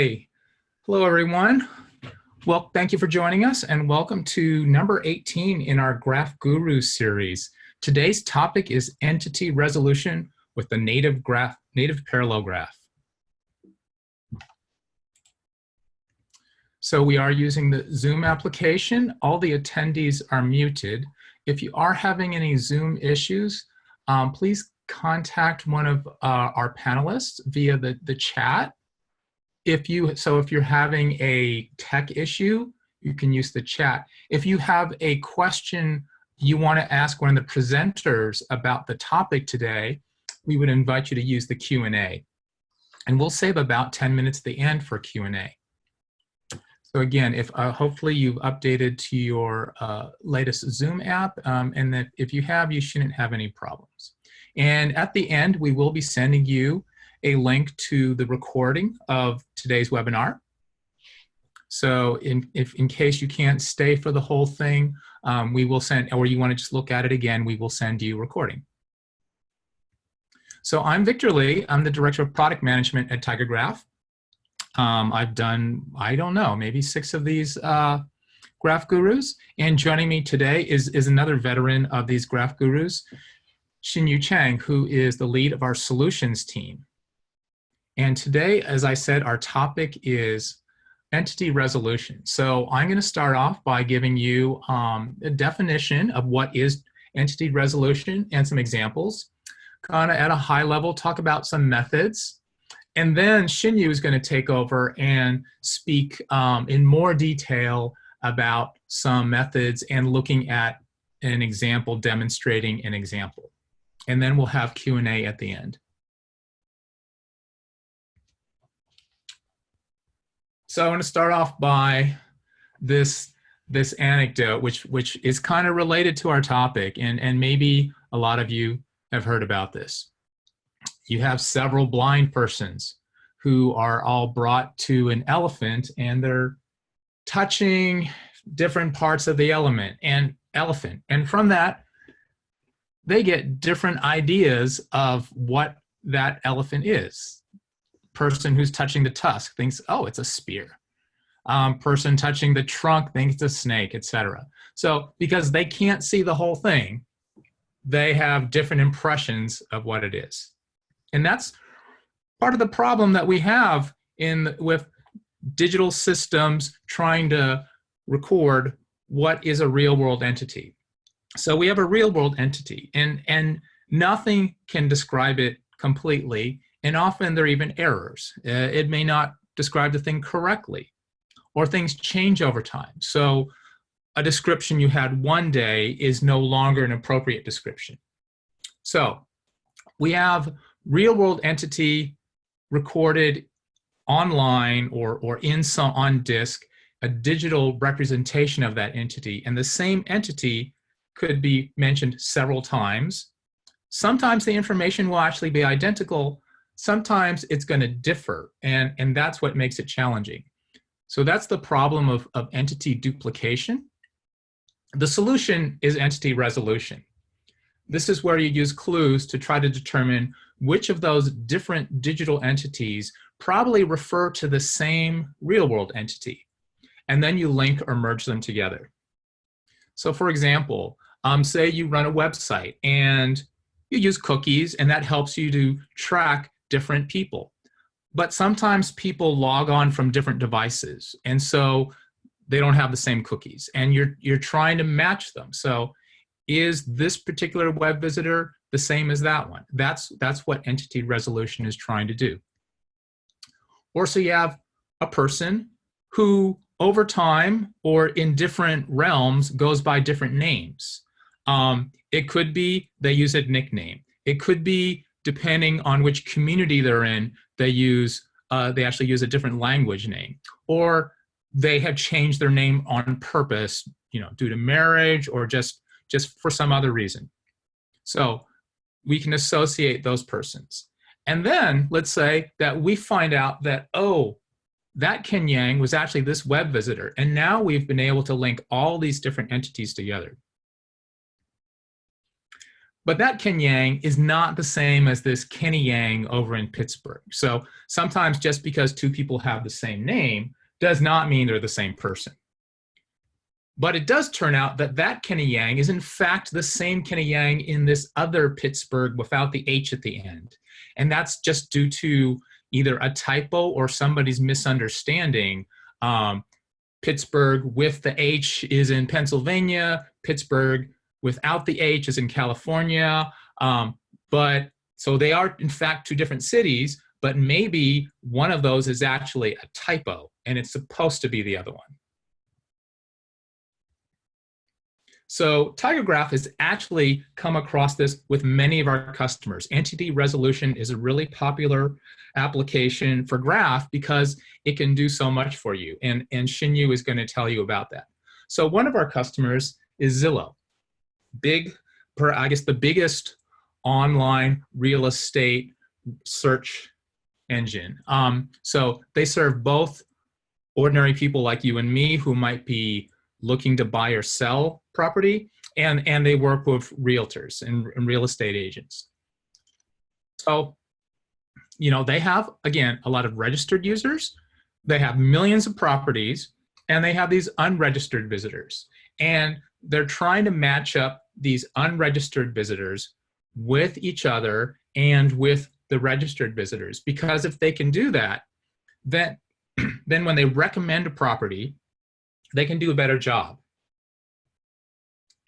Hey, hello everyone. Well, thank you for joining us and welcome to number 18 in our Graph Guru series. Today's topic is entity resolution with the native parallel graph. So we are using the Zoom application. All the attendees are muted. If you are having any Zoom issues, please contact one of our panelists via the chat. If you're having a tech issue, you can use the chat. If you have a question you want to ask one of the presenters about the topic today, we would invite you to use the Q&A. And we'll save about 10 minutes at the end for Q&A. So again, if hopefully you've updated to your latest Zoom app, and that if you have, you shouldn't have any problems. And at the end, we will be sending you a link to the recording of today's webinar. So in case you can't stay for the whole thing, we will send, or you want to just look at it again, we will send you a recording. So I'm Victor Lee. I'm the Director of Product Management at TigerGraph. I've done, I don't know, maybe 6 of these Graph Gurus. And joining me today is another veteran of these Graph Gurus, Xinyu Chang, who is the lead of our solutions team. And today, as I said, our topic is entity resolution. So I'm going to start off by giving you a definition of what is entity resolution and some examples. Kind of at a high level, talk about some methods. And then Xinyu is going to take over and speak in more detail about some methods and looking at an example, demonstrating an example. And then we'll have Q&A at the end. So I want to start off by this anecdote, which is kind of related to our topic, and maybe a lot of you have heard about this. You have several blind persons who are all brought to an elephant, and they're touching different parts of the elephant, and from that, they get different ideas of what that elephant is. Person who's touching the tusk thinks, oh, it's a spear. Person touching the trunk thinks it's a snake, etc. So because they can't see the whole thing, they have different impressions of what it is. And that's part of the problem that we have with digital systems trying to record what is a real-world entity. So we have a real-world entity, and nothing can describe it completely. And often there are even errors. It may not describe the thing correctly, or things change over time. So a description you had one day is no longer an appropriate description. So we have real-world entity recorded online or on disk, a digital representation of that entity, and the same entity could be mentioned several times. Sometimes the information will actually be identical. Sometimes it's going to differ, and that's what makes it challenging. So that's the problem of entity duplication. The solution is entity resolution. This is where you use clues to try to determine which of those different digital entities probably refer to the same real-world entity, and then you link or merge them together. So for example, say you run a website and you use cookies, and that helps you to track different people. But sometimes people log on from different devices, and so they don't have the same cookies, and you're trying to match them. So is this particular web visitor the same as that one? That's what entity resolution is trying to do. Or so you have a person who over time or in different realms goes by different names. It could be they use a nickname. It could be, depending on which community they're in, they actually use a different language name, or they have changed their name on purpose, due to marriage or just for some other reason. So we can associate those persons. And then let's say that we find out that, oh, that Ken Yang was actually this web visitor, and now we've been able to link all these different entities together. But that Ken Yang is not the same as this Kenny Yang over in Pittsburgh. So sometimes just because two people have the same name does not mean they're the same person. But it does turn out that that Kenny Yang is in fact the same Kenny Yang in this other Pittsburgh without the H at the end. And that's just due to either a typo or somebody's misunderstanding. Pittsburgh with the H is in Pennsylvania. Pittsburgh without the H is in California. But so they are in fact two different cities, but maybe one of those is actually a typo and it's supposed to be the other one. So TigerGraph has actually come across this with many of our customers. Entity resolution is a really popular application for graph because it can do so much for you. And Xinyu is going to tell you about that. So one of our customers is Zillow. I guess the biggest online real estate search engine. So they serve both ordinary people like you and me who might be looking to buy or sell property, and they work with realtors and real estate agents. So, you know, they have, again, a lot of registered users, they have millions of properties, and they have these unregistered visitors. And they're trying to match up these unregistered visitors with each other and with the registered visitors, because if they can do that, then when they recommend a property, they can do a better job.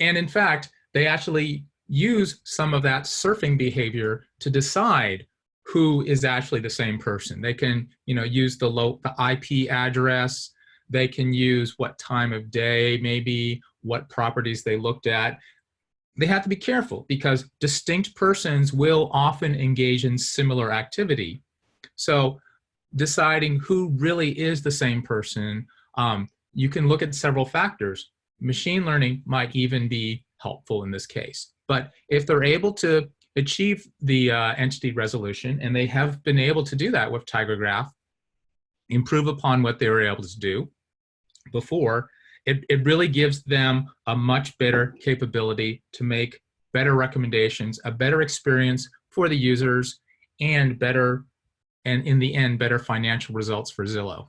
And in fact, they actually use some of that surfing behavior to decide who is actually the same person. They can, you know, use the IP address. They can use what time of day, maybe what properties they looked at. They have to be careful because distinct persons will often engage in similar activity. So deciding who really is the same person, you can look at several factors. Machine learning might even be helpful in this case. But if they're able to achieve the entity resolution, and they have been able to do that with TigerGraph, improve upon what they were able to do before, it really gives them a much better capability to make better recommendations, a better experience for the users, and better, and in the end, better financial results for Zillow.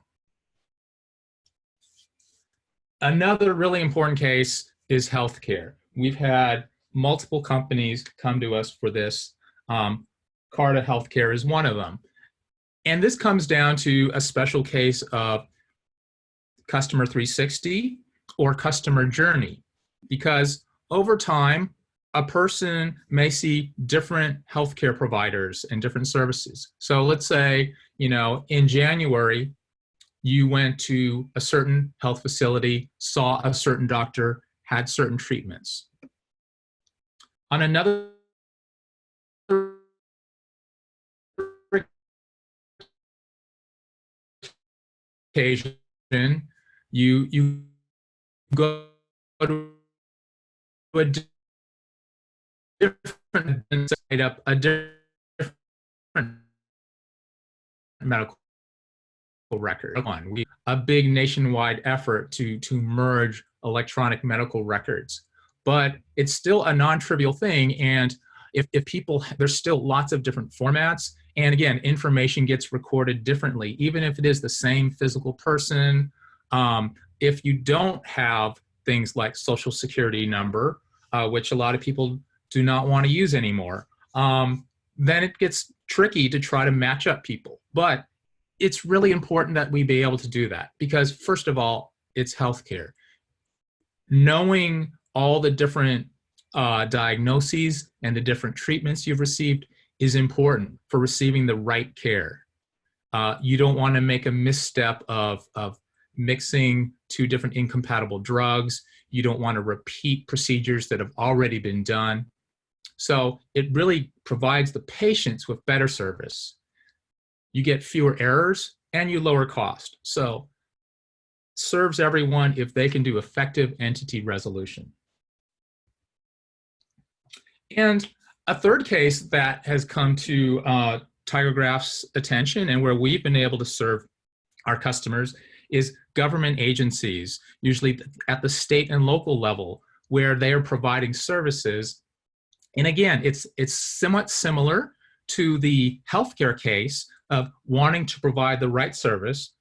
Another really important case is healthcare. We've had multiple companies come to us for this. Carta Healthcare is one of them. And this comes down to a special case of customer 360 or customer journey, because over time, a person may see different healthcare providers and different services. So let's say, you know, in January, you went to a certain health facility, saw a certain doctor, had certain treatments. On another occasion, you go to a different and set up a different medical record. A big nationwide effort to merge electronic medical records, but it's still a non-trivial thing. And if people, there's still lots of different formats. And again, information gets recorded differently, even if it is the same physical person. If you don't have things like social security number, which a lot of people do not want to use anymore, then it gets tricky to try to match up people. But it's really important that we be able to do that because, first of all, it's healthcare. Knowing all the different diagnoses and the different treatments you've received is important for receiving the right care. You don't want to make a misstep of mixing two different incompatible drugs. You don't want to repeat procedures that have already been done. So it really provides the patients with better service. You get fewer errors and you lower cost. So serves everyone if they can do effective entity resolution. And a third case that has come to TigerGraph's attention and where we've been able to serve our customers is government agencies, usually at the state and local level, where they are providing services And again, it's somewhat similar to the healthcare case of wanting to provide the right service,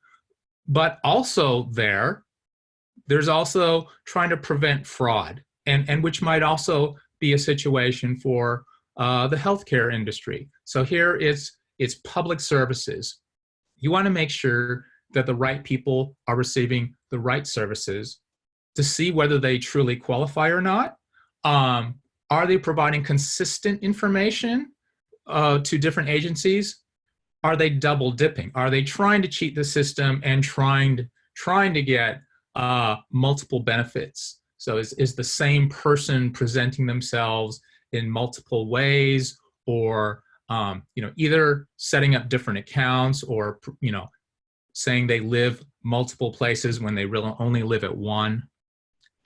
but also there's also trying to prevent fraud, and which might also be a situation for the healthcare industry. So here it's public services. You want to make sure that the right people are receiving the right services to see whether they truly qualify or not. Are they providing consistent information to different agencies? Are they double dipping? Are they trying to cheat the system and trying to get multiple benefits? So is the same person presenting themselves in multiple ways, or either setting up different accounts, or saying they live multiple places when they really only live at one?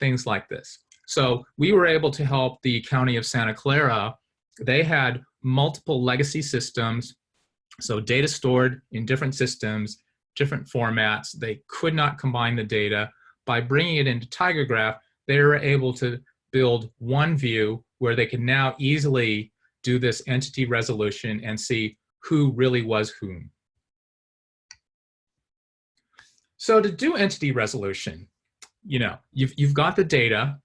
Things like this. So we were able to help the County of Santa Clara. They had multiple legacy systems, so data stored in different systems, different formats. They could not combine the data. By bringing it into TigerGraph, they were able to build one view where they can now easily do this entity resolution and see who really was whom. So to do entity resolution, you've got the data,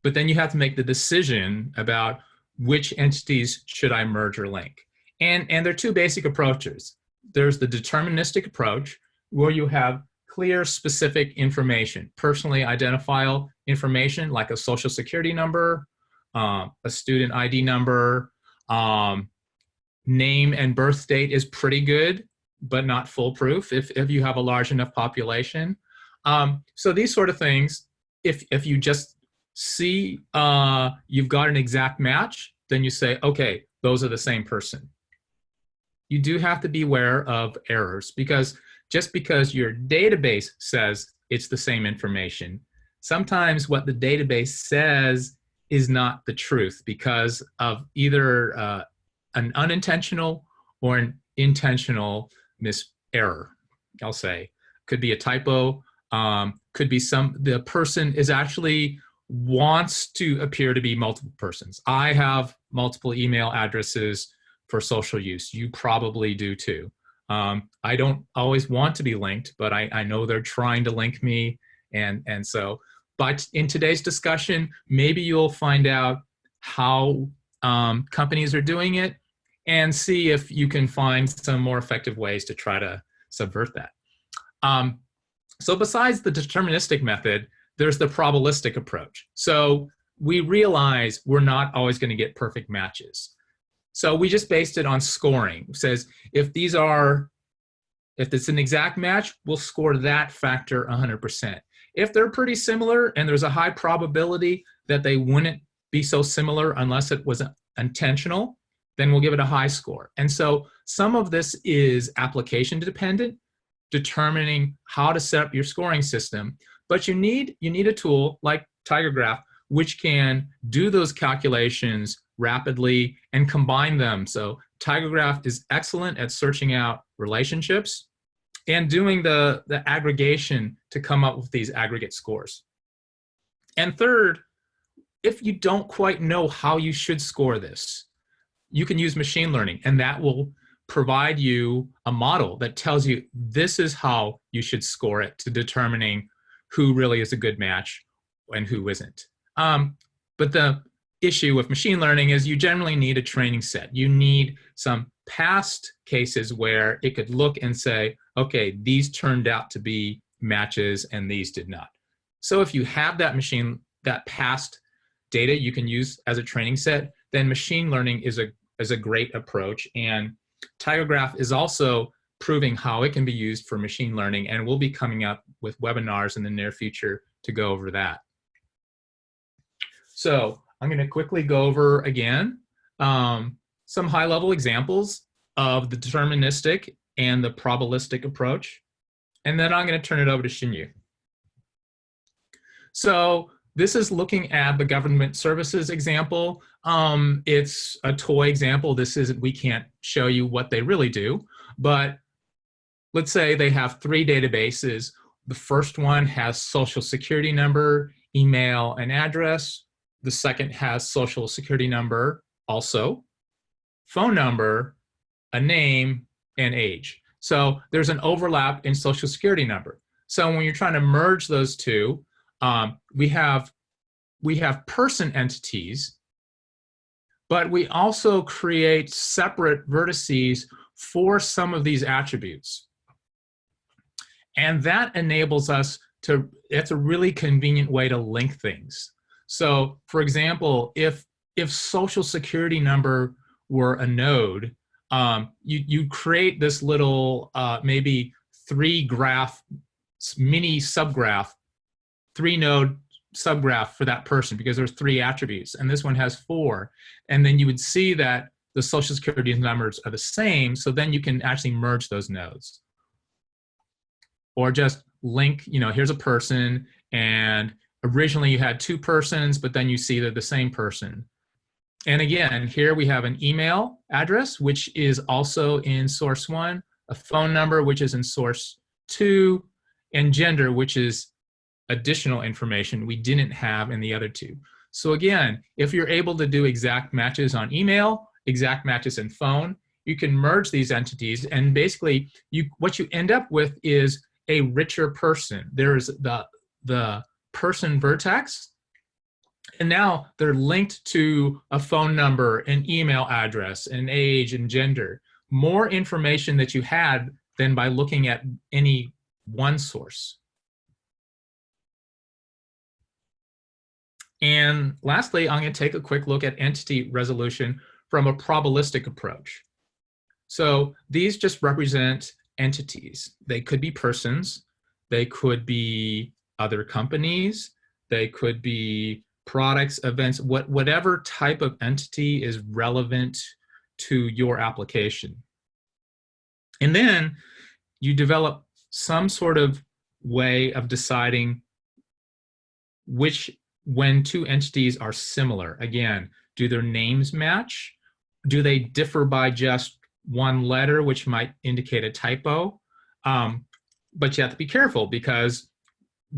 but then you have to make the decision about which entities should I merge or link. And there are two basic approaches. There's the deterministic approach, where you have clear, specific information, personally identifiable information like a social security number, a student ID number, name and birth date is pretty good, but not foolproof if you have a large enough population. So these sort of things, if you just see you've got an exact match, then you say, okay, those are the same person. You do have to be aware of errors, because just because your database says it's the same information, sometimes what the database says is not the truth because of either an unintentional or an intentional error, I'll say. Could be a typo, could be the person is actually wants to appear to be multiple persons. I have multiple email addresses for social use. You probably do too. I don't always want to be linked, but I know they're trying to link me. And so, but in today's discussion, maybe you'll find out how companies are doing it and see if you can find some more effective ways to try to subvert that. So besides the deterministic method, there's the probabilistic approach. So we realize we're not always going to get perfect matches. So we just based it on scoring. It says if it's an exact match, we'll score that factor 100%. If they're pretty similar and there's a high probability that they wouldn't be so similar unless it was intentional, then we'll give it a high score. And so some of this is application dependent, determining how to set up your scoring system. But you need a tool like TigerGraph, which can do those calculations rapidly and combine them. So TigerGraph is excellent at searching out relationships and doing the aggregation to come up with these aggregate scores. And third, if you don't quite know how you should score this, you can use machine learning, and that will provide you a model that tells you this is how you should score it to determining who really is a good match and who isn't. But the issue with machine learning is you generally need a training set. You need some past cases where it could look and say, okay, these turned out to be matches and these did not. So if you have that past data you can use as a training set, then machine learning is a great approach. And TigerGraph is also proving how it can be used for machine learning, and we'll be coming up with webinars in the near future to go over that. So I'm going to quickly go over again some high-level examples of the deterministic and the probabilistic approach, and then I'm going to turn it over to Xinyu. So this is looking at the government services example. It's a toy example. We can't show you what they really do, but let's say they have 3 databases. The first one has social security number, email, and address. The second has social security number, also phone number, a name, and age. So there's an overlap in social security number. So when you're trying to merge those two, we have person entities, but we also create separate vertices for some of these attributes. And that enables us to, it's a really convenient way to link things. So for example, if social security number were a node, you create this little maybe 3-graph mini subgraph, 3-node subgraph for that person because there's 3 attributes, and this one has 4. And then you would see that the social security numbers are the same, so then you can actually merge those nodes. Or just link, you know, here's a person, and originally you had 2 persons, but then you see they're the same person. And again, here we have an email address, which is also in source 1, a phone number, which is in source 2, and gender, which is additional information we didn't have in the other 2. So again, if you're able to do exact matches on email, exact matches in phone, you can merge these entities, and basically what you end up with is a richer person. There's the person vertex, and now they're linked to a phone number, an email address, an age, and gender. More information that you had than by looking at any one source. And lastly, I'm going to take a quick look at entity resolution from a probabilistic approach. So these just represent entities. They could be persons, they could be other companies, they could be products, events, whatever type of entity is relevant to your application. And then you develop some sort of way of deciding when 2 entities are similar. Again, do their names match? Do they differ by just 1 letter, which might indicate a typo? But you have to be careful because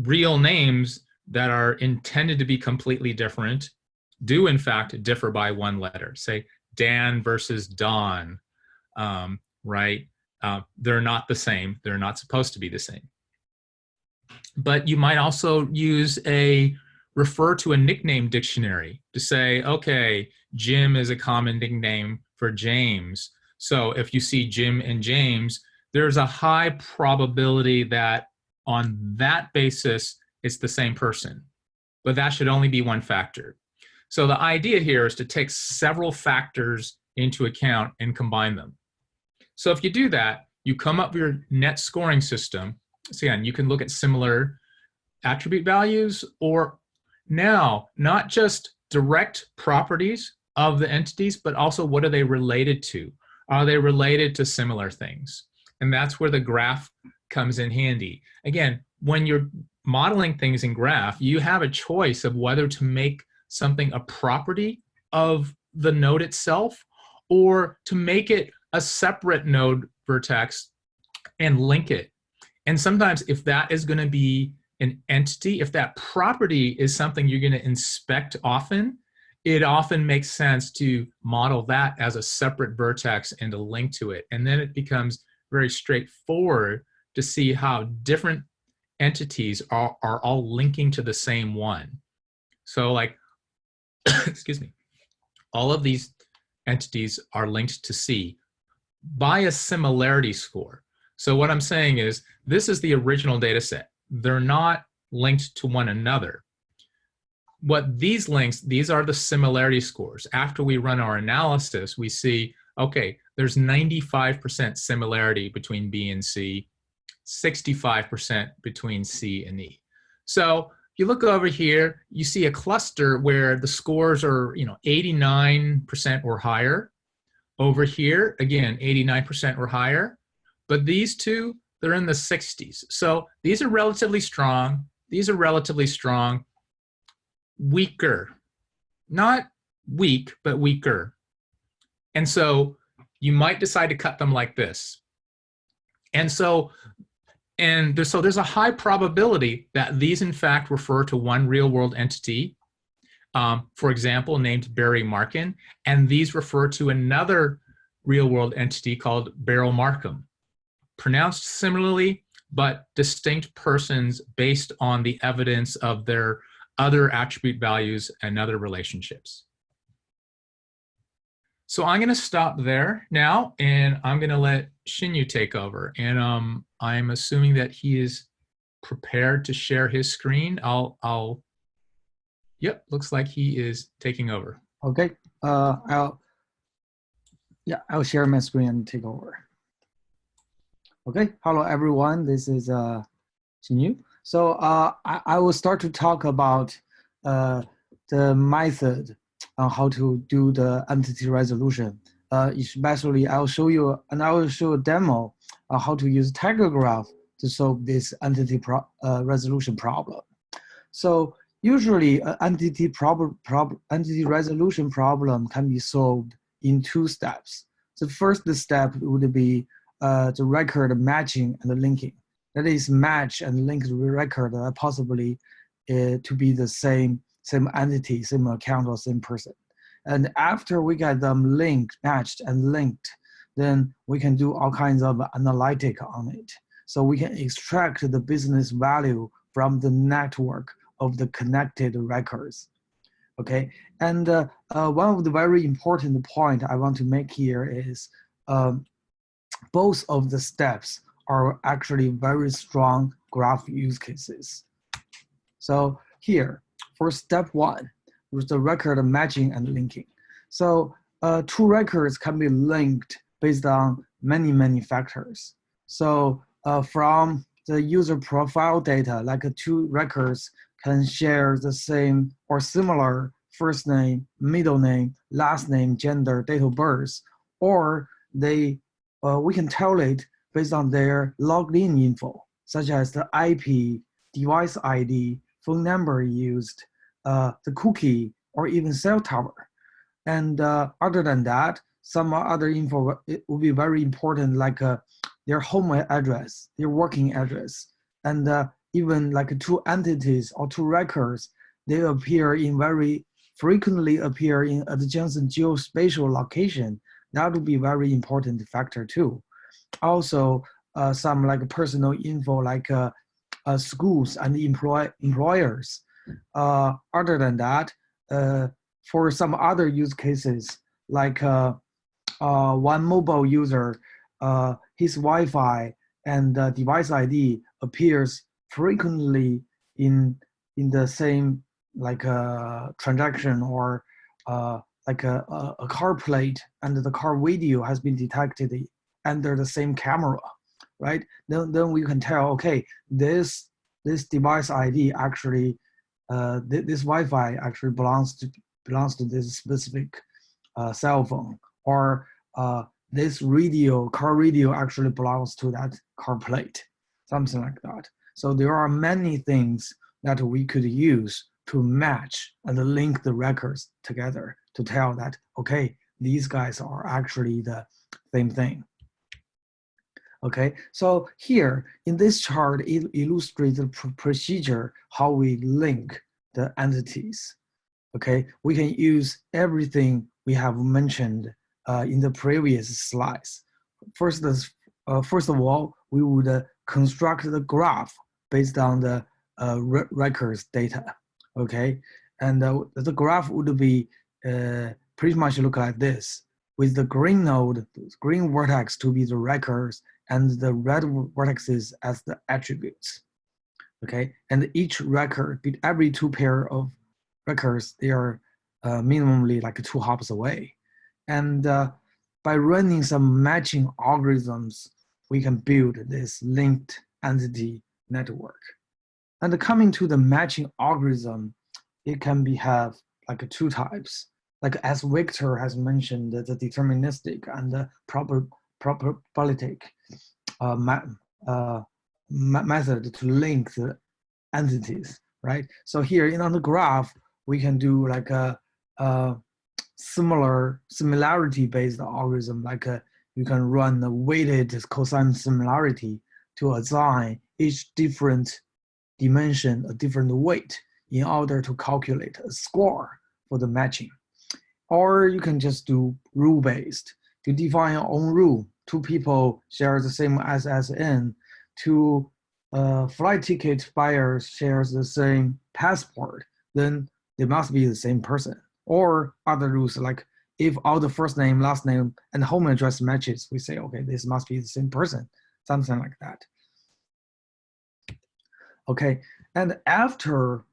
real names that are intended to be completely different do in fact differ by 1 letter. Say Dan versus Don, right? They're not the same. They're not supposed to be the same. But you might also use refer to a nickname dictionary to say, okay, Jim is a common nickname for James. So if you see Jim and James, there's a high probability that on that basis, it's the same person. But that should only be 1 factor. So the idea here is to take several factors into account and combine them. So if you do that, you come up with your net scoring system. So again, you can look at similar attribute values, or now not just direct properties of the entities, but also what are they related to? Are they related to similar things? And that's where the graph comes in handy. Again, when you're modeling things in graph, you have a choice of whether to make something a property of the node itself or to make it a separate node vertex and link it. And sometimes if that is going to be an entity, if that property is something you're going to inspect often, it often makes sense to model that as a separate vertex and to link to it. And then it becomes very straightforward to see how different entities are all linking to the same one. So like, excuse me, all of these entities are linked to C by a similarity score. So what I'm saying is this is the original data set. They're not linked to one another. What these links, these are the similarity scores. After we run our analysis, we see, okay, there's 95% similarity between B and C, 65% between C and E. So if you look over here, you see a cluster where the scores are, 89% or higher. Over here, again, 89% or higher. But these two, they're in the 60s. So these are relatively strong. These are relatively strong. Weaker. Not weak, but weaker. And so you might decide to cut them like this. And so there's a high probability that these in fact refer to one real world entity. for example, named Barry Markin, and these refer to another real-world entity called Beryl Markham, pronounced similarly, but distinct persons based on the evidence of their other attribute values and other relationships. So I'm going to stop there now, and I'm going to let Shinyu take over. And I'm assuming that he is prepared to share his screen. Yep, looks like he is taking over. Okay, I'll share my screen and take over. Okay, hello everyone, this is Shinyu. So I will start to talk about the method on how to do the entity resolution. Especially I'll show you, and I will show a demo on how to use TigerGraph to solve this entity resolution problem. So usually entity resolution problem can be solved in 2 steps. The first step would be the record matching and linking. That is, match and link the record possibly to be the same entity, same account, or same person. And after we get them linked, matched, and linked, then we can do all kinds of analytic on it. So we can extract the business value from the network of the connected records. Okay, and one of the very important point I want to make here is both of the steps are actually very strong graph use cases. So here, for step 1, with the record matching and linking. So 2 records can be linked based on many factors. So from the user profile data, like 2 records can share the same or similar first name, middle name, last name, gender, date of birth, or we can tell it based on their logged in info, such as the IP, device ID, phone number used, the cookie, or even cell tower. And other than that, some other info it will be very important, like their home address, their working address, and even like 2 entities or 2 records, they frequently appear in adjacent geospatial location. That would be very important factor too. Also, some like personal info, like schools and employers. Other than that, for some other use cases, like one mobile user, his Wi-Fi and device ID appears frequently in the same like transaction, or like a car plate and the car video has been detected under the same camera, right? Then we can tell, okay, this device ID actually, this Wi-Fi actually belongs to this specific cell phone, or this car radio actually belongs to that car plate, something like that. So there are many things that we could use to match and link the records together to tell that, okay, these guys are actually the same thing. Okay, so here in this chart, it illustrates the procedure how we link the entities. Okay, we can use everything we have mentioned in the previous slides. First of all, we would construct the graph based on the records data. Okay, and the graph would be pretty much look like this, with the green node, green vertex to be the records, and the red vertices as the attributes. Okay, and each record, every 2 pair of records, they are minimally like 2 hops away. And by running some matching algorithms, we can build this linked entity network. And coming to the matching algorithm, it can have like 2 types. Like as Victor has mentioned, the deterministic and the probabilistic method to link the entities, right? So here on the graph, we can do like a similarity-based algorithm, like you can run a weighted cosine similarity to assign each different dimension a different weight in order to calculate a score for the matching. Or you can just do rule-based. To define your own rule. Two people share the same SSN. Two flight ticket buyers shares the same passport. Then they must be the same person. Or other rules like if all the first name, last name, and home address matches, we say, okay, this must be the same person, something like that. Okay, and after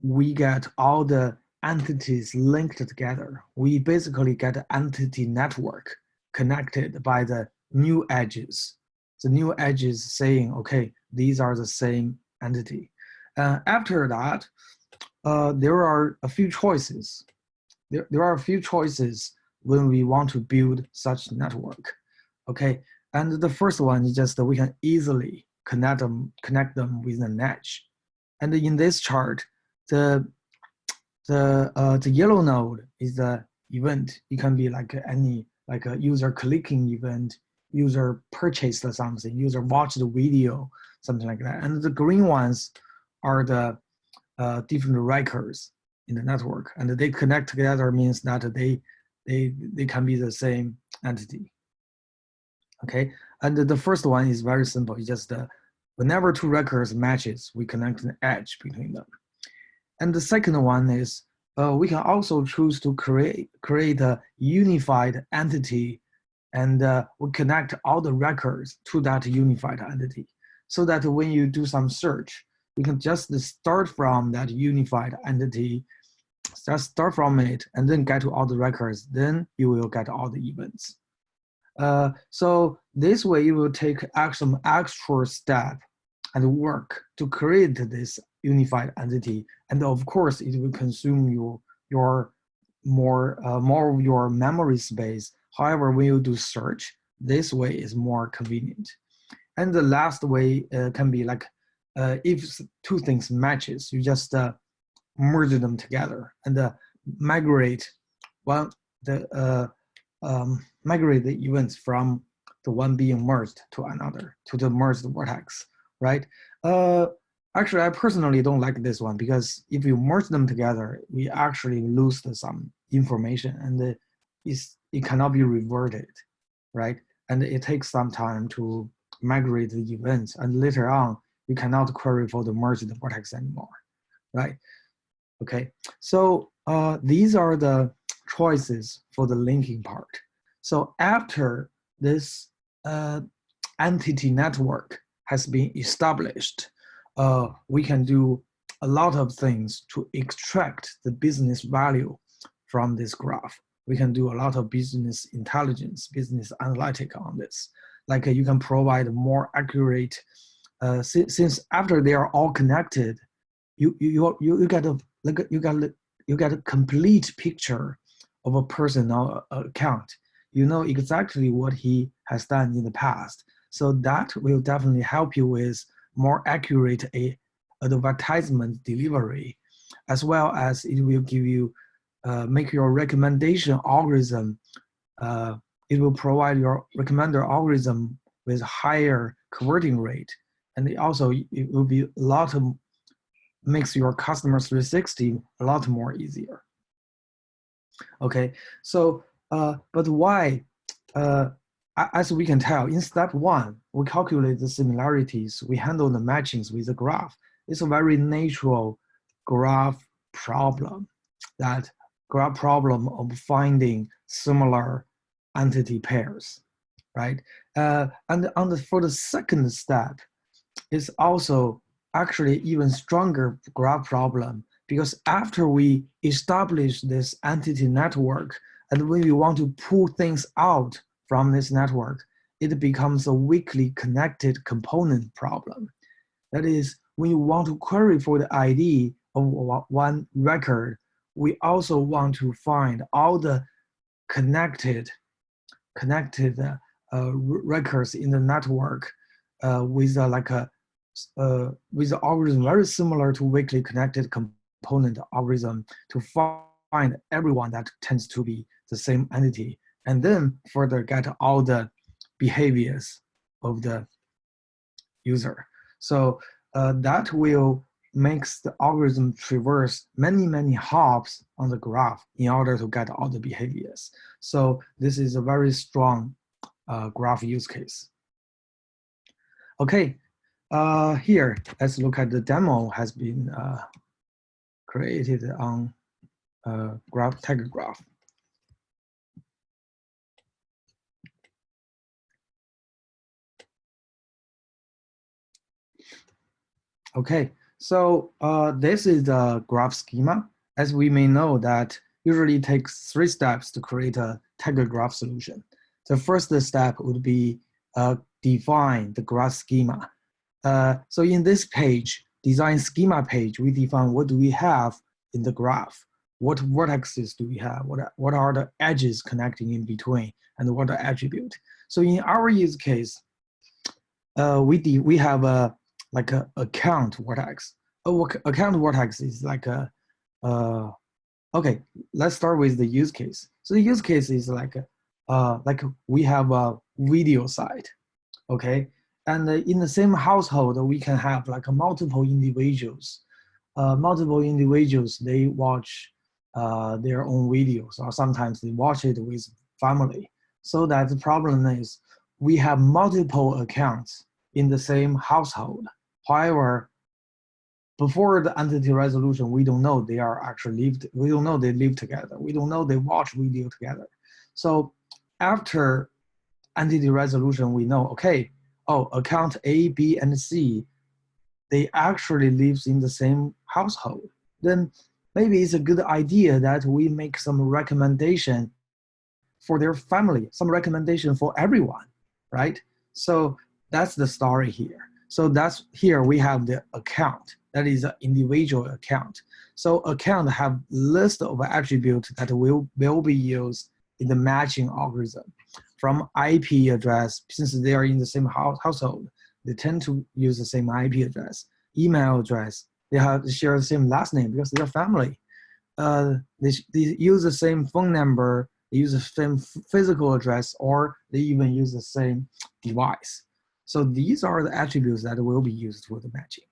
we get all the entities linked together, we basically get an entity network connected by the new edges. The new edges saying, okay, these are the same entity. After that, there are a few choices. There are a few choices when we want to build such network. Okay, and the first one is just that we can easily connect them with an edge. And in this chart, the yellow node is the event. It can be like any, like a user clicking event, user purchased something, user watched the video, something like that. And the green ones are the different records in the network, and they connect together means that they can be the same entity. Okay, and the first one is very simple. It's just whenever two records matches, we connect an edge between them. And the second one is we can also choose to create a unified entity, and we connect all the records to that unified entity, so that when you do some search, you can just start from that unified entity, just start from it, and then get to all the records. Then you will get all the events. So this way, you will take some extra step and work to create this unified entity, and of course, it will consume your more of your memory space. However, when you do search, this way is more convenient. And the last way can be like if two things matches, you just merge them together and migrate migrate the events from the one being merged to another, to the merged vertex, right? Actually, I personally don't like this one, because if you merge them together, we actually lose some information, and it cannot be reverted, right? And it takes some time to migrate the events, and later on, you cannot query for the merged vertex anymore, right? Okay, so these are the choices for the linking part. So after this entity network has been established, we can do a lot of things to extract the business value from this graph. We can do a lot of business intelligence, business analytics on this. Like you can provide more accurate, since after they are all connected, you get a complete picture of a personal account. You know exactly what he has done in the past. So that will definitely help you with more accurate advertisement delivery, as well as it will give you, make your recommendation algorithm, it will provide your recommender algorithm with higher converting rate. And it also, it will be a lot of, makes your customer 360 a lot more easier. Okay, so, but why? As we can tell, in step one, we calculate the similarities, we handle the matchings with the graph. It's a very natural graph problem, that graph problem of finding similar entity pairs, right? And for the second step, it's also actually even stronger graph problem, because after we establish this entity network, and when we want to pull things out from this network, it becomes a weakly connected component problem. That is, when you want to query for the ID of one record, we also want to find all the connected records in the network with with the algorithm very similar to weakly connected component algorithm, to find everyone that tends to be the same entity, and then further get all the behaviors of the user. So that will makes the algorithm traverse many hops on the graph in order to get all the behaviors. So this is a very strong graph use case. Okay, here, let's look at the demo has been created on TigerGraph. Okay, so this is the graph schema. As we may know that usually takes 3 steps to create a TigerGraph solution. The first step would be define the graph schema. So in this page, design schema page, we define what do we have in the graph, what vertices do we have, what are the edges connecting in between, and what are attribute. So in our use case, we have a account vertex. Account vertex is like a okay. Let's start with the use case. So the use case is like we have a video site, okay, and in the same household we can have like multiple individuals. They watch their own videos, or sometimes they watch it with family. So that the problem is we have multiple accounts in the same household. However, before the entity resolution, we don't know they are actually lived. We don't know they live together. We don't know they watch video together. So after entity resolution, we know, okay, oh, account A, B, and C, they actually live in the same household. Then maybe it's a good idea that we make some recommendation for their family, some recommendation for everyone, right? So that's the story here. So that's here we have the account. That is an individual account. So account have list of attributes that will be used in the matching algorithm. From IP address, since they are in the same household, they tend to use the same IP address. Email address, they share the same last name because they're family. They use the same phone number, they use the same physical address, or they even use the same device. So these are the attributes that will be used for the matching.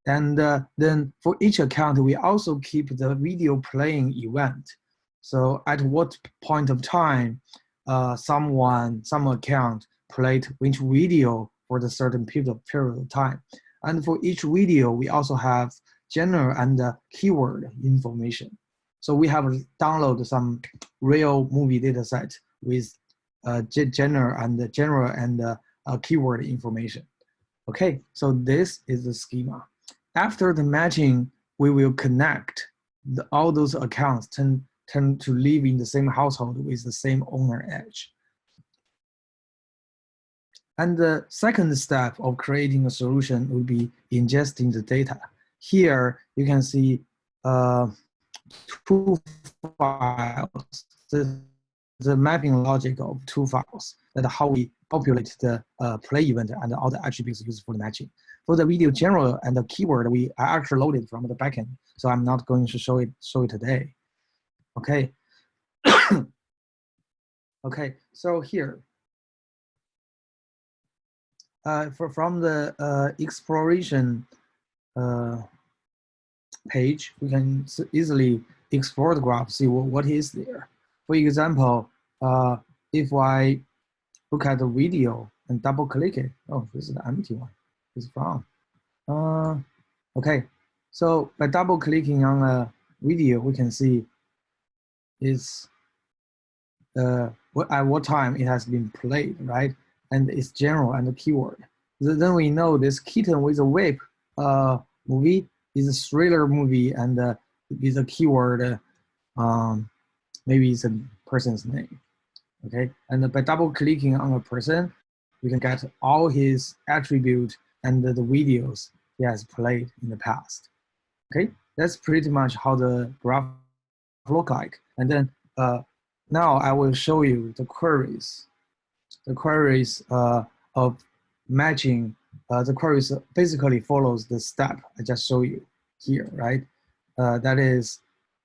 And then for each account, we also keep the video playing event. So at what point of time some account played which video for the certain period of time. And for each video, we also have genre and keyword information. So we have downloaded some real movie data set with genre and keyword information. Okay, so this is the schema. After the matching, we will connect all those accounts tend to live in the same household with the same owner edge. And the second step of creating a solution will be ingesting the data. Here you can see 2 files, the mapping logic of 2 files, that how we populate the play event and all the attributes used for the matching. For the video general and the keyword, we are actually loaded from the backend, so I'm not going to show it today. Okay. Okay, so here, from the exploration page, we can easily explore the graph, see what is there. For example, if I look at the video and double click it, oh, this is the empty one, it's found. Okay, so by double clicking on a video, we can see it's at what time it has been played, right? And its general and the keyword. Then we know this kitten with a whip movie is a thriller movie, and is a keyword, maybe it's a person's name, okay? And by double clicking on a person, we can get all his attribute and the videos he has played in the past, okay? That's pretty much how the graph look like. And then now I will show you the queries. The queries of matching, the queries basically follows the step I just showed you here, right? That is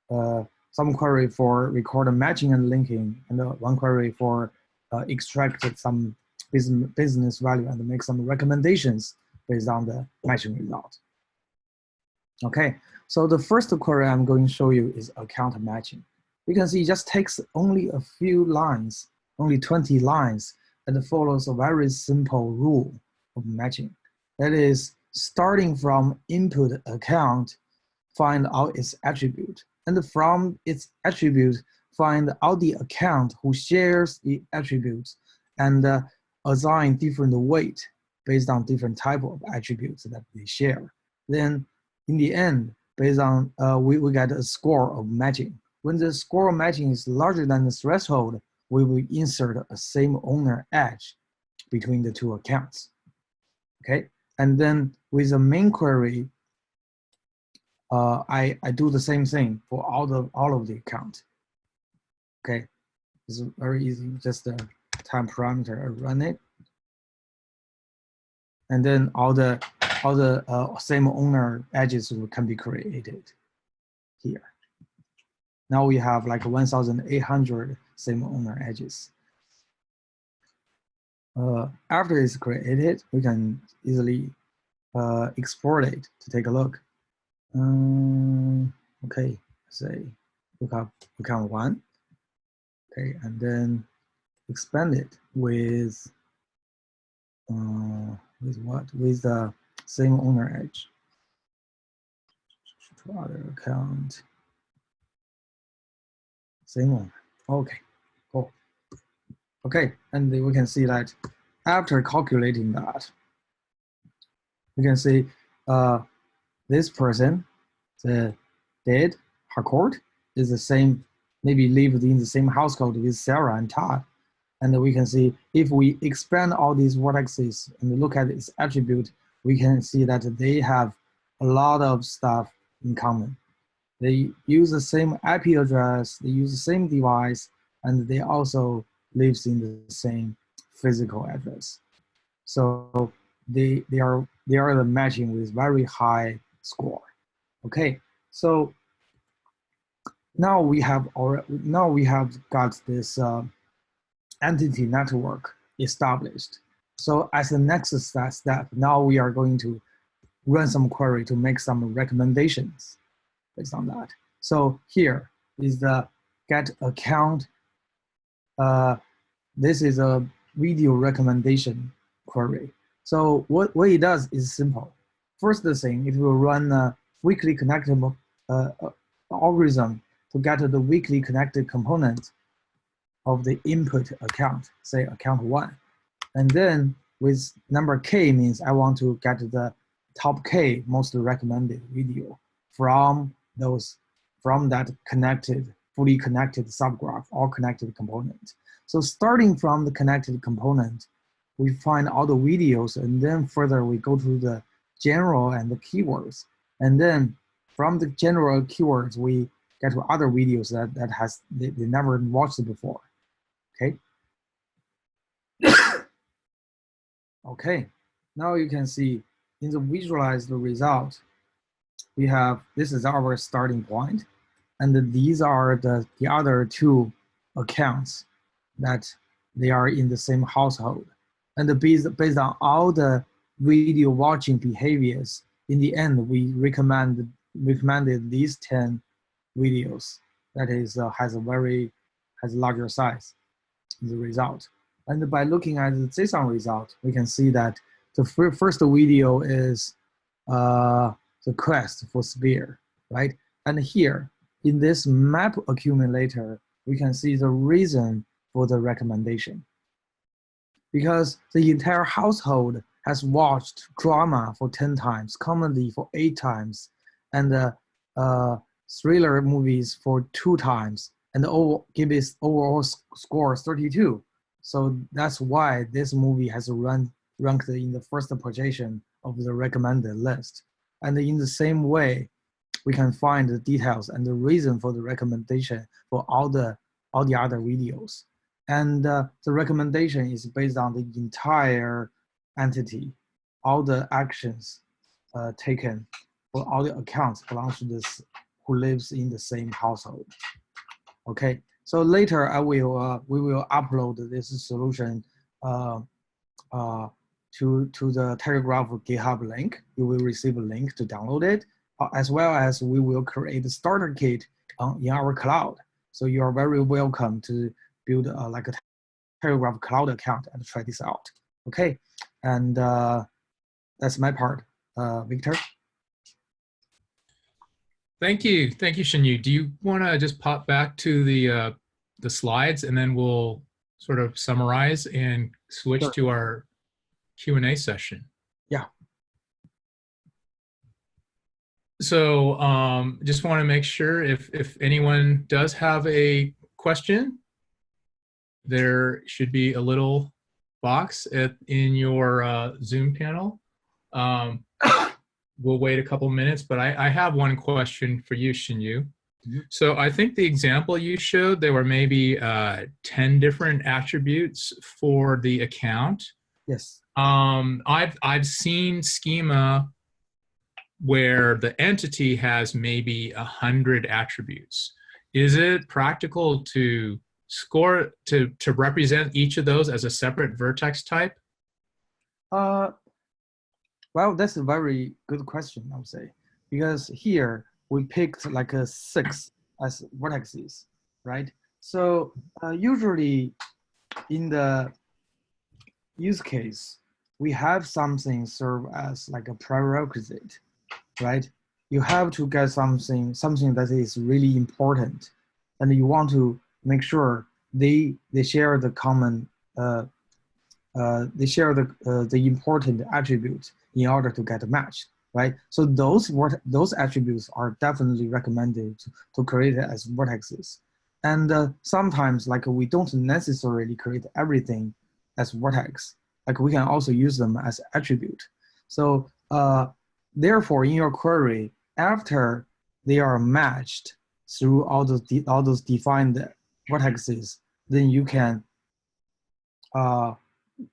some query for record matching and linking, and one query for extract some business value and make some recommendations based on the matching result. Okay, so the first query I'm going to show you is account matching. You can see it just takes only a few lines, only 20 lines, and it follows a very simple rule of matching. That is, starting from input account, find out its attribute, and from its attribute, find out the account who shares the attributes, and assign different weight based on different type of attributes that they share. Then in the end, based on we get a score of matching. When the score of matching is larger than the threshold, we will insert a same owner edge between the two accounts. Okay, and then with the main query, I do the same thing for all of the account. Okay, it's very easy. Just a time parameter, I run it, and then all the same owner edges can be created here. Now we have like 1,800 same owner edges. After it's created, we can easily export it to take a look. Okay, say look up account 1. Okay, and then expand it with what? With the same owner edge to other account. Same owner. Okay, cool. Okay, and we can see that after calculating that, we can see this person, the dead Harcourt, is the same, maybe lived in the same household with Sarah and Todd. And we can see if we expand all these vertices and look at its attribute, we can see that they have a lot of stuff in common. They use the same IP address, they use the same device, and they also lives in the same physical address. So they are the matching with very high score. Okay, so now we have got this entity network established. So as the next step, now we are going to run some query to make some recommendations based on that. So here is the get account. This is a video recommendation query. So what it does is simple. First thing, it will run a weakly connectable algorithm to get the weakly connected component of the input account, say account 1. And then with number K means I want to get the top K most recommended video from that fully connected subgraph or connected component. So starting from the connected component, we find all the videos, and then further we go to the general and the keywords. And then from the general keywords, we get to other videos that they never watched before. Okay. Okay, now you can see in the visualized result, we have, this is our starting point, and these are the other two accounts that they are in the same household. And based on all the video watching behaviors, in the end, we recommended these 10 videos that is has a larger size in the result. And by looking at the JSON result, we can see that the first video is the quest for spear, right? And here, in this map accumulator, we can see the reason for the recommendation. Because the entire household has watched drama for 10 times, comedy for 8 times, and thriller movies for 2 times, and give its overall score 32. So that's why this movie has ranked in the first position of the recommended list. And in the same way, we can find the details and the reason for the recommendation for all the other videos. And the recommendation is based on the entire entity, all the actions taken for all the accounts belongs to this who lives in the same household. Okay, so later we will upload this solution to the TigerGraph GitHub link. You will receive a link to download it, as well as we will create a starter kit in our cloud. So you are very welcome to build like a TigerGraph Cloud account and try this out. Okay, and that's my part. Victor? Thank you, Shinyu. Do you want to just pop back to the slides, and then we'll sort of summarize and switch Sure. to our Q&A session? Yeah. So just want to make sure if anyone does have a question, there should be a little box in your Zoom panel. We'll wait a couple minutes, but I have one question for you, Shinyu. Mm-hmm. So I think the example you showed, there were maybe 10 different attributes for the account. Yes. I've seen Schema where the entity has maybe 100 attributes. Is it practical to to represent each of those as a separate vertex type? Well, that's a very good question, I would say, because here we picked like a 6 as vertices, right? So usually in the use case, we have something serve as like a prerequisite, right? You have to get something that is really important, and you want to make sure they share the common they share the important attributes in order to get a match, right? So those attributes are definitely recommended to create as vertices. And sometimes, like, we don't necessarily create everything as vertex. Like, we can also use them as attribute. So therefore, in your query, after they are matched through all those defined vertices, then you can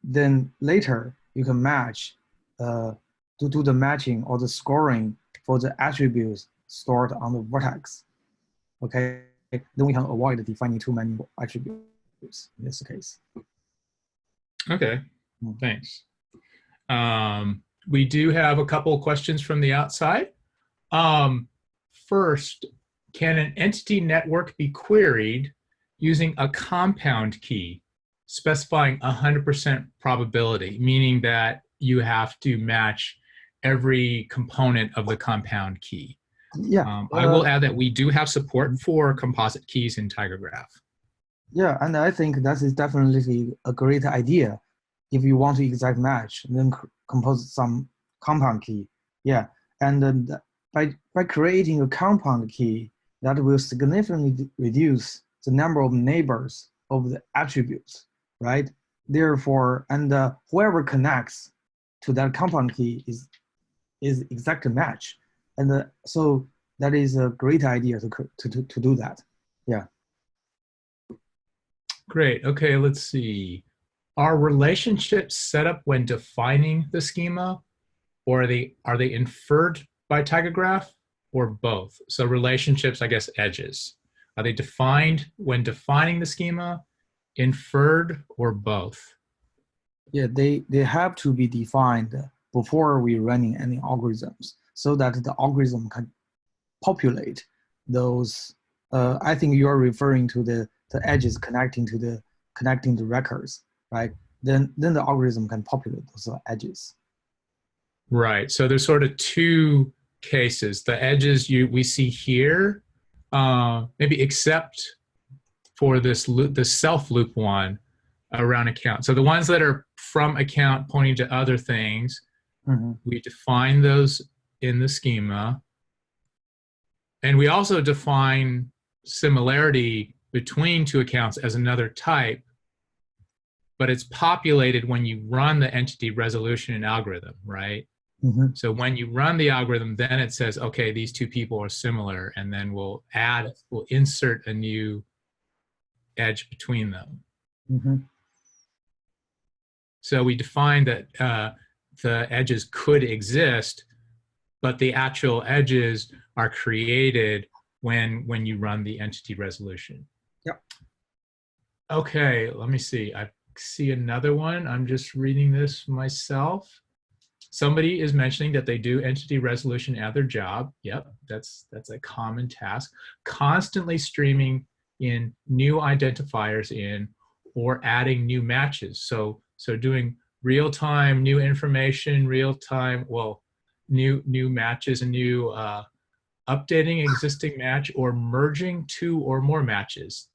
then later you can match to do the matching or the scoring for the attributes stored on the vertex. Okay, then we can avoid defining too many attributes in this case. Okay, thanks. We do have a couple of questions from the outside. First, can an entity network be queried using a compound key specifying 100% probability, meaning that you have to match every component of the compound key? Yeah. I will add that we do have support for composite keys in TigerGraph. Yeah, and I think that is definitely a great idea. If you want to exact match, then compose some compound key. Yeah, and then by creating a compound key, that will significantly reduce the number of neighbors of the attributes, right? Therefore, and whoever connects to that compound key is exact match, and so that is a great idea to do that. Yeah. Great. Okay, let's see. Are relationships set up when defining the schema, or are they inferred by TigerGraph, or both? So relationships, I guess, edges. Are they defined when defining the schema, inferred, or both? Yeah, they have to be defined before we running any algorithms, so that the algorithm can populate those. I think you are referring to the edges connecting to the records, right? Then the algorithm can populate those edges. Right. So there's sort of two cases. The edges we see here, maybe except for this loop, the self loop one around account. So the ones that are from account pointing to other things, we define those in the schema. And we also define similarity between two accounts as another type, but it's populated when you run the entity resolution and algorithm, right? So when you run the algorithm, then it says, okay, these two people are similar, and then we'll insert a new edge between them. So we define that the edges could exist, but the actual edges are created when you run the entity resolution. Yep. Okay, let me see. I see another one. I'm just reading this myself. somebody is mentioning that they do entity resolution at their job. Yep, that's a common task. Constantly streaming in new identifiers in, or adding new matches. So doing real-time new information, real-time, well, new matches and new updating existing match, or merging two or more matches.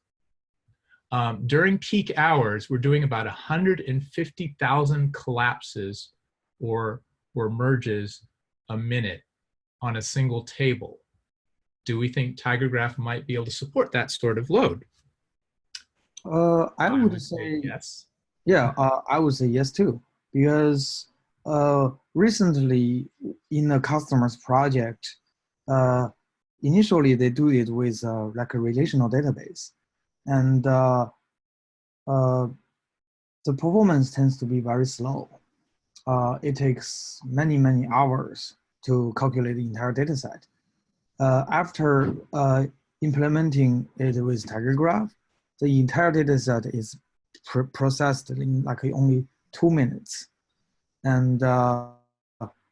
During peak hours, we're doing about 150,000 collapses or merges a minute on a single table. Do we think TigerGraph might be able to support that sort of load? I would say yes. Yeah, I would say yes too, because recently in a customer's project, initially they do it with like a relational database, and the performance tends to be very slow. It takes many hours to calculate the entire data set. After implementing it with TigerGraph, the entire data set is processed in like only 2 minutes. And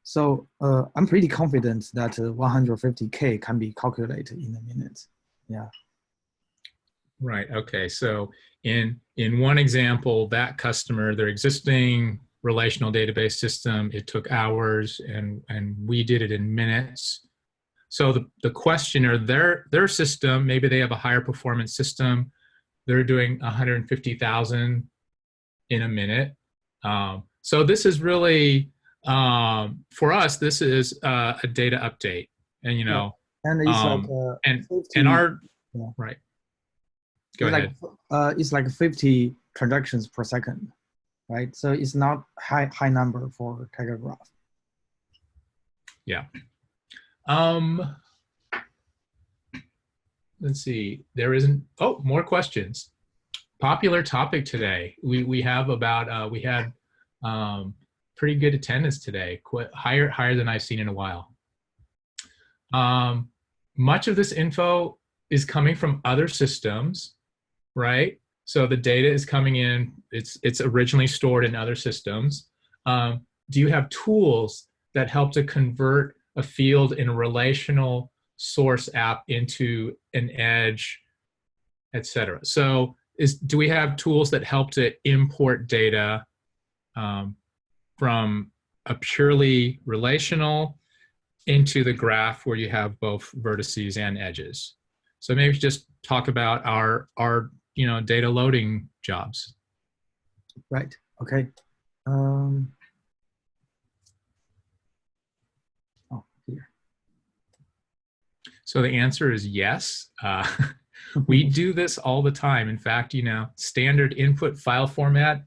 so I'm pretty confident that 150K can be calculated in a minute. Yeah. Right, okay, so in one example, that customer, their existing relational database system, it took hours, and we did it in minutes. So the questioner, their system, maybe they have a higher performance system, they're doing 150,000 in a minute. So this is really, for us, this is a data update, and Yeah. And it's like 50, and our, yeah. right. Go ahead. It's like 50 transactions per second, right? So it's not high number for TigerGraph. Yeah. Let's see. There isn't. Oh, more questions. Popular topic today. We have about we had pretty good attendance today. Quite higher than I've seen in a while. Much of this info is coming from other systems, right? So the data is coming in. It's originally stored in other systems. Do you have tools that help to convert a field in a relational source app into an edge, etc.? So do we have tools that help to import data from a purely relational into the graph where you have both vertices and edges? So maybe just talk about our data loading jobs. Right. Okay. Here. So the answer is yes. We do this all the time. In fact, standard input file format.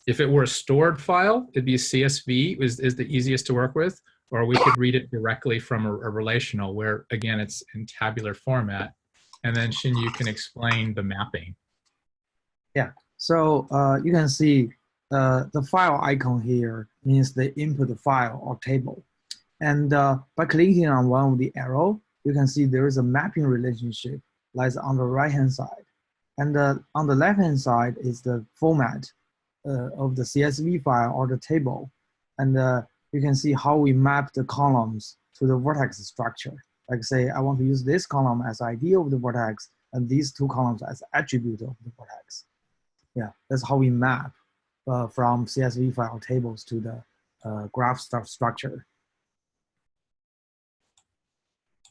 If it were a stored file, it'd be a CSV is the easiest to work with, or we could read it directly from a relational where, again, it's in tabular format. And then Xin, you can explain the mapping. Yeah, so you can see the file icon here means the input file or table. And by clicking on one of the arrow, you can see there is a mapping relationship lies on the right-hand side. And on the left-hand side is the format of the CSV file or the table. And you can see how we map the columns to the vertex structure. Like say, I want to use this column as ID of the vertex and these two columns as attribute of the vertex. Yeah, that's how we map from CSV file tables to the graph structure.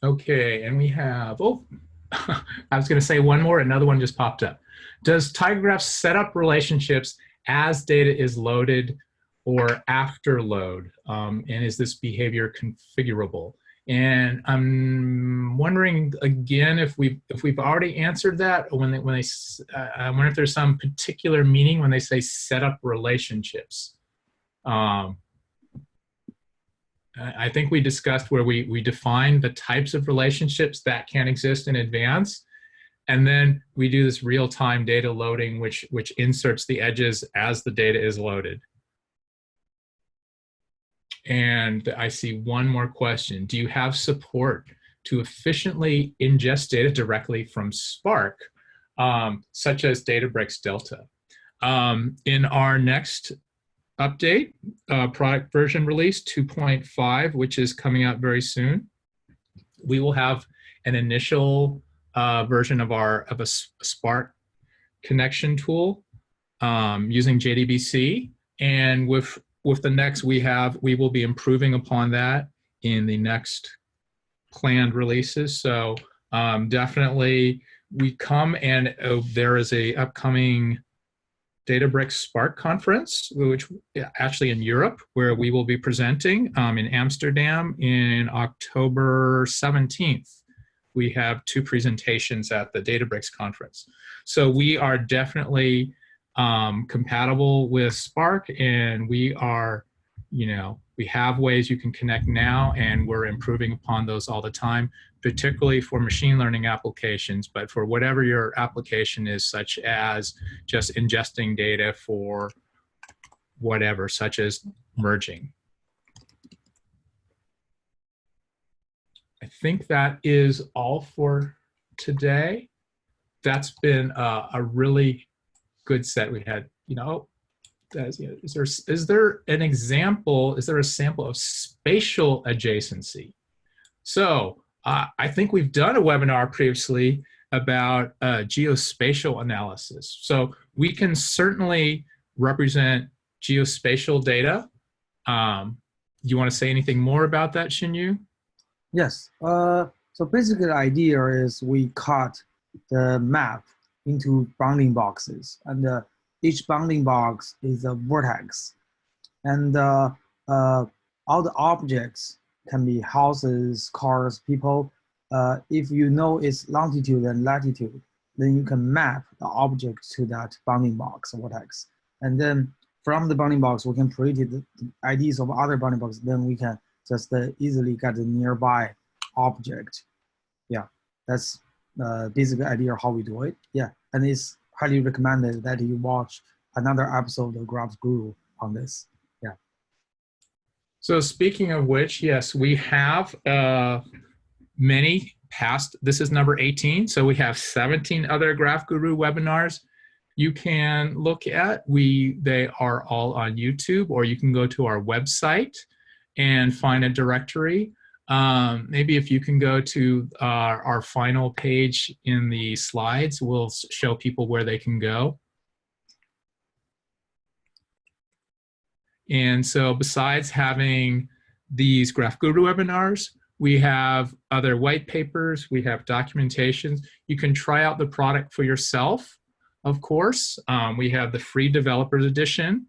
Okay, and we have, I was going to say one more, another one just popped up. Does TigerGraph set up relationships as data is loaded or after load? And is this behavior configurable? And I'm wondering again if we've already answered that, or I wonder if there's some particular meaning when they say set up relationships. I think we discussed where we define the types of relationships that can exist in advance, and then we do this real-time data loading, which inserts the edges as the data is loaded. And I see one more question. Do you have support to efficiently ingest data directly from Spark, such as Databricks Delta? In our next update, product version release 2.5, which is coming out very soon. We will have an initial version of a Spark connection tool using JDBC, and with the next we will be improving upon that in the next planned releases. So definitely we come, and there is a upcoming Databricks Spark conference, which actually in Europe, where we will be presenting in Amsterdam in October 17th. We have 2 presentations at the Databricks conference. So we are definitely compatible with Spark, and we are, we have ways you can connect now, and we're improving upon those all the time, particularly for machine learning applications, but for whatever your application is, such as just ingesting data for whatever, such as merging. I think that is all for today. That's been a really good set. We had, is there an example, is there a sample of spatial adjacency? So I think we've done a webinar previously about geospatial analysis. So we can certainly represent geospatial data. Do you want to say anything more about that, Xinyu? Yes. So basically the idea is we cut the map into bounding boxes, and each bounding box is a vertex. And all the objects can be houses, cars, people. If you know its longitude and latitude, then you can map the object to that bounding box vertex. And then from the bounding box, we can create the IDs of other bounding boxes. Then we can just easily get the nearby object. Yeah, that's the basic idea of how we do it. Yeah, and it's highly recommended that you watch another episode of Graph Guru on this. Yeah. So speaking of which, yes, we have many past. This is number 18. So we have 17 other Graph Guru webinars you can look at. They are all on YouTube, or you can go to our website and find a directory. Maybe if you can go to our final page in the slides, we'll show people where they can go. And so besides having these Graph Guru webinars, we have other white papers, we have documentations. You can try out the product for yourself, of course. We have the free developers edition.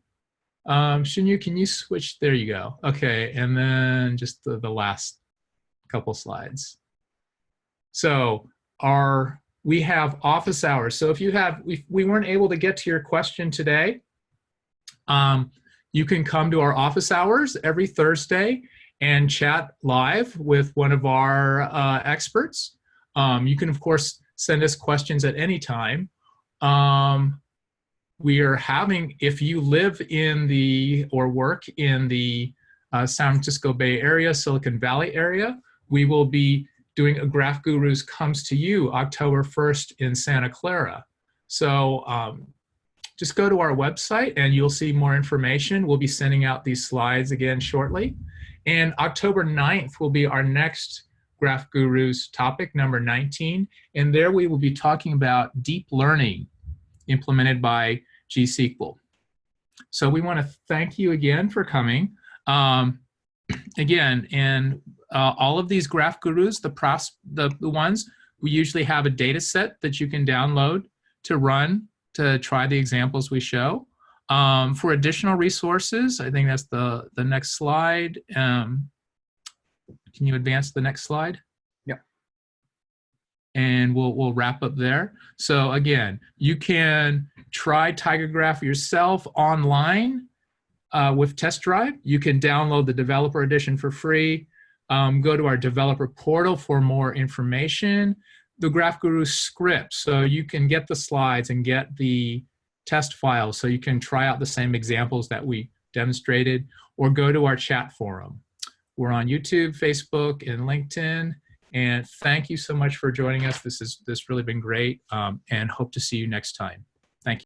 Xinyu, can you switch? There you go. Okay, and then just the last couple slides. So we have office hours. So if we weren't able to get to your question today, you can come to our office hours every Thursday and chat live with one of our experts. You can, of course, send us questions at any time. We are having, if you live in or work in the San Francisco Bay Area, Silicon Valley area, we will be doing a Graph Gurus Comes to You October 1st in Santa Clara. So just go to our website and you'll see more information. We'll be sending out these slides again shortly. And October 9th will be our next Graph Gurus topic, number 19. And there we will be talking about deep learning implemented by GSQL. So we want to thank you again for coming. Again, and all of these Graph Gurus, the ones, we usually have a data set that you can download to run to try the examples we show. For additional resources, I think that's the next slide. Can you advance the next slide? Yeah. And we'll wrap up there. So again, you can try TigerGraph yourself online with Test Drive. You can download the developer edition for free. Go to our developer portal for more information. The Graph Guru script, so you can get the slides and get the test files so you can try out the same examples that we demonstrated, or go to our chat forum. We're on YouTube, Facebook, and LinkedIn. And thank you so much for joining us. This really been great, and hope to see you next time.